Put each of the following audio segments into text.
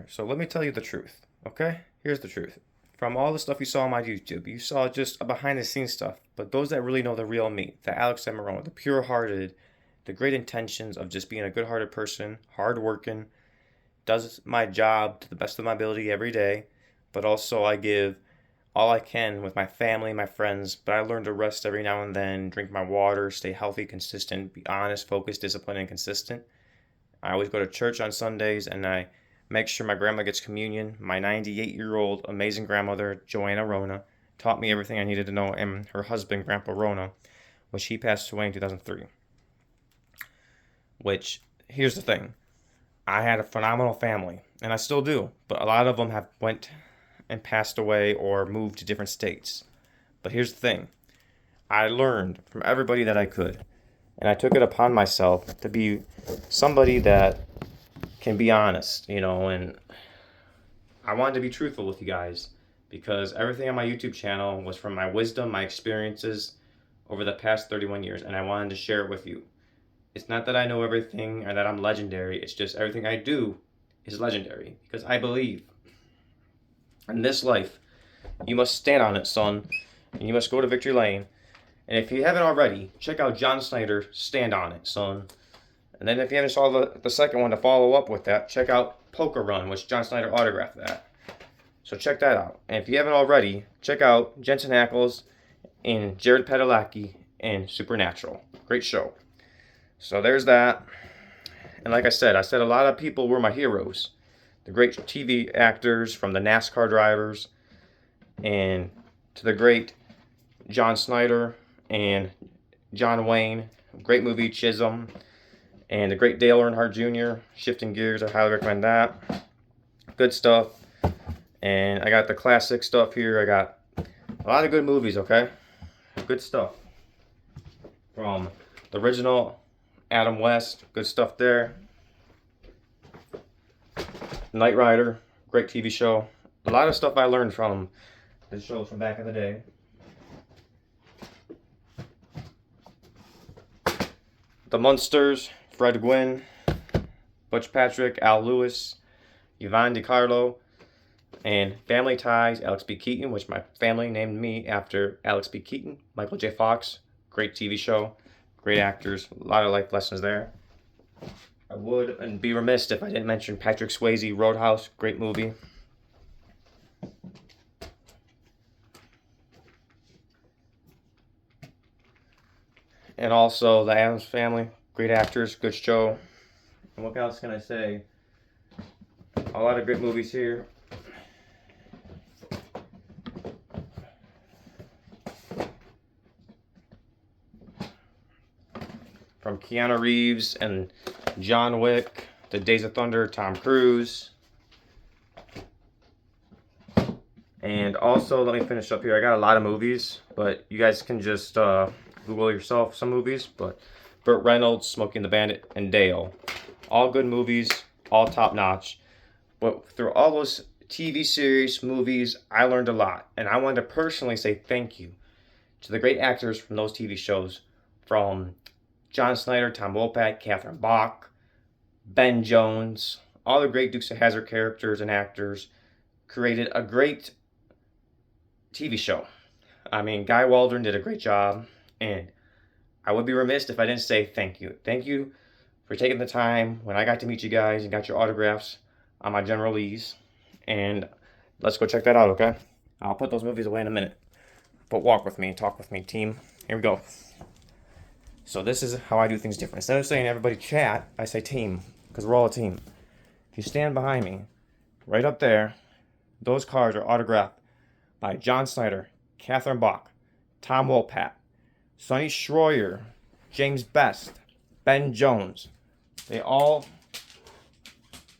So let me tell you the truth, okay? Here's the truth. From all the stuff you saw on my YouTube, you saw just a behind the scenes stuff. But those that really know the real me, the Alex Emerone, the pure hearted, the great intentions of just being a good hearted person, hard working, does my job to the best of my ability every day, but also I give all I can with my family, my friends, but I learn to rest every now and then, drink my water, stay healthy, consistent, be honest, focused, disciplined, and consistent. I always go to church on Sundays and I make sure my grandma gets communion. My 98-year-old amazing grandmother, Joanna Wrona, taught me everything I needed to know, and her husband, Grandpa Wrona, which he passed away in 2003. Which, here's the thing, I had a phenomenal family, and I still do, but a lot of them have went and passed away or moved to different states. But here's the thing, I learned from everybody that I could, and I took it upon myself to be somebody that can be honest, and I wanted to be truthful with you guys because everything on my YouTube channel was from my wisdom, my experiences over the past 31 years, and I wanted to share it with you. It's not that I know everything or that I'm legendary, it's just everything I do is legendary because I believe in this life, you must stand on it, son, and you must go to victory lane. And if you haven't already, check out John Snyder, Stand On It, son. And then if you haven't saw the second one to follow up with that, check out Poker Run, which John Snyder autographed that. So check that out. And if you haven't already, check out Jensen Ackles and Jared Padalecki in Supernatural. Great show. So there's that. And like I said a lot of people were my heroes. The great TV actors, from the NASCAR drivers and to the great John Snyder and John Wayne. Great movie, Chisholm. And the great Dale Earnhardt Jr., Shifting Gears, I highly recommend that. Good stuff. And I got the classic stuff here. I got a lot of good movies, okay? Good stuff. From the original Adam West, good stuff there. Knight Rider, great TV show. A lot of stuff I learned from the shows from back in the day. The Munsters, Fred Gwynn, Butch Patrick, Al Lewis, Yvonne DiCarlo, and Family Ties, Alex B. Keaton, which my family named me after Alex B. Keaton. Michael J. Fox, great TV show, great actors, a lot of life lessons there. I would and be remiss if I didn't mention Patrick Swayze, Roadhouse, great movie. And also the Addams Family, great actors, good show. And what else can I say? A lot of great movies here. From Keanu Reeves and John Wick to Days of Thunder, Tom Cruise. And also, let me finish up here. I got a lot of movies, but you guys can just Google yourself some movies. But Burt Reynolds, Smokey and the Bandit, and Dale. All good movies, all top notch. But through all those TV series, movies, I learned a lot. And I wanted to personally say thank you to the great actors from those TV shows. From John Snyder, Tom Wopat, Catherine Bach, Ben Jones, all the great Dukes of Hazzard characters and actors created a great TV show. I mean, Guy Waldron did a great job, and I would be remiss if I didn't say thank you. Thank you for taking the time when I got to meet you guys and got your autographs on my General Lee's. And let's go check that out, okay? I'll put those movies away in a minute. But walk with me, talk with me, team. Here we go. So this is how I do things different. Instead of saying everybody chat, I say team, because we're all a team. If you stand behind me, right up there, those cards are autographed by John Snyder, Catherine Bach, Tom Wopat, Sonny Schroyer, James Best, Ben Jones. They all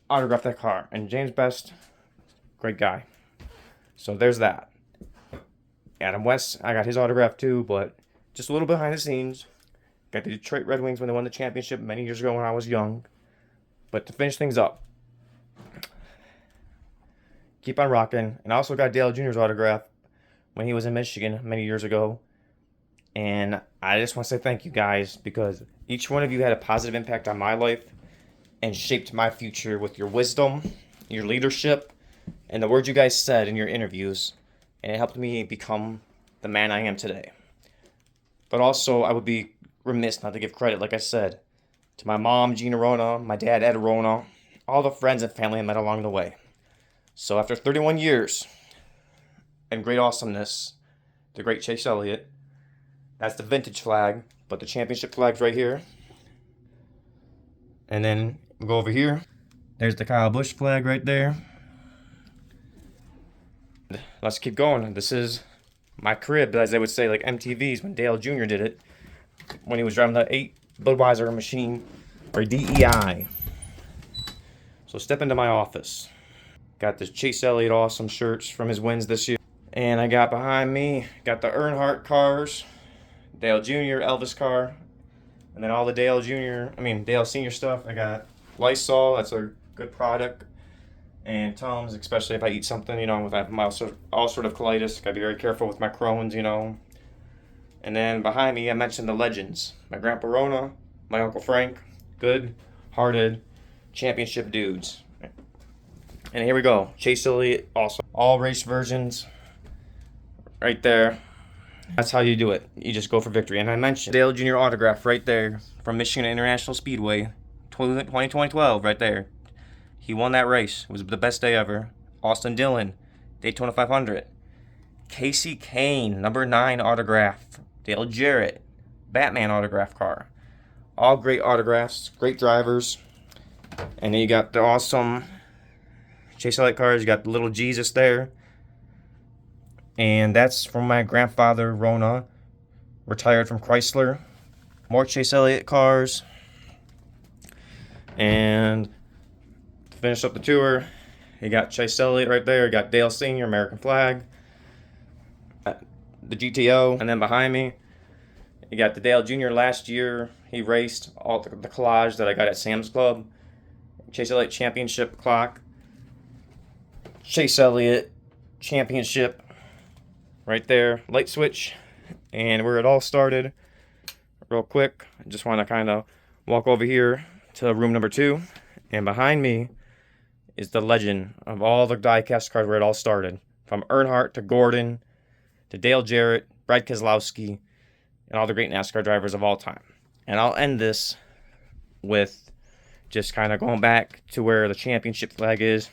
autographed that card. And James Best, great guy. So there's that. Adam West, I got his autograph too, but just a little behind the scenes. Got the Detroit Red Wings when they won the championship many years ago when I was young. But to finish things up, keep on rocking. And I also got Dale Jr.'s autograph when he was in Michigan many years ago. And I just want to say thank you guys, because each one of you had a positive impact on my life and shaped my future with your wisdom your leadership, and the words you guys said in your interviews, and it helped me become the man I am today. But also, I would be remiss not to give credit, like I said, to my mom, Gina Wrona, my dad, Ed Wrona, all the friends and family I met along the way. So after 31 years and great awesomeness, the great Chase Elliott, that's the vintage flag, but the championship flag's right here. And then we go over here. There's the Kyle Busch flag right there. Let's keep going. This is my crib, as they would say, like MTV's when Dale Jr. did it, when he was driving the 8 Budweiser machine, or DEI. So step into my office. Got the Chase Elliott awesome shirts from his wins this year. And I got behind me, got the Earnhardt cars, Dale Jr. Elvis car, and then all the Dale Senior stuff. I got Lysol, that's a good product, and Tums, especially if I eat something, if I have all sort of colitis. Gotta be very careful with my Crohn's, And then behind me, I mentioned the legends. My Grandpa Wrona, my Uncle Frank, good-hearted championship dudes. And here we go, Chase Elliott, also all race versions, right there. That's how you do it. You just go for victory. And I mentioned Dale Jr. autograph right there from Michigan International Speedway, 2012, right there. He won that race. It was the best day ever. Austin Dillon, Daytona 500. Casey Kane, number 9 autograph. Dale Jarrett, Batman autograph car. All great autographs, great drivers. And then you got the awesome Chase Elliott cars. You got the little Jesus there. And that's from my grandfather, Wrona, retired from Chrysler. More Chase Elliott cars. And to finish up the tour, you got Chase Elliott right there. You got Dale Sr., American flag. The GTO. And then behind me, you got the Dale Jr. last year. He raced all the collage that I got at Sam's Club. Chase Elliott championship clock. Chase Elliott championship right there. Light switch. And where it all started, real quick, I just want to kind of walk over here to room number 2. And behind me is the legend of all the die-cast cards where it all started. From Earnhardt to Gordon to Dale Jarrett, Brad Keselowski, and all the great NASCAR drivers of all time. And I'll end this with just kind of going back to where the championship flag is.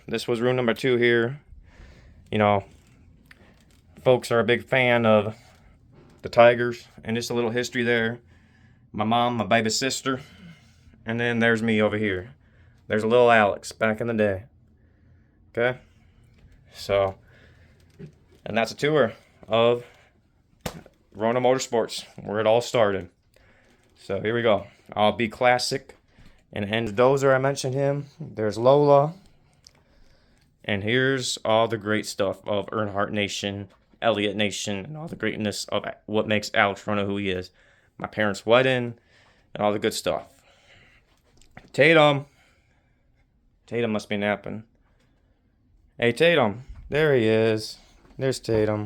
This was room number 2 here. Folks are a big fan of the Tigers, and just a little history there. My mom, my baby sister, and then there's me over here. There's a little Alex back in the day. Okay? So, and that's a tour of Wrona Motorsports, where it all started. So here we go. I'll be classic. And Dozer, I mentioned him. There's Lola. And here's all the great stuff of Earnhardt Nation, Elliott Nation, and all the greatness of what makes Alex Wrona who he is. My parents' wedding, and all the good stuff. Tatum. Tatum must be napping. Hey, Tatum. There he is. There's Tatum.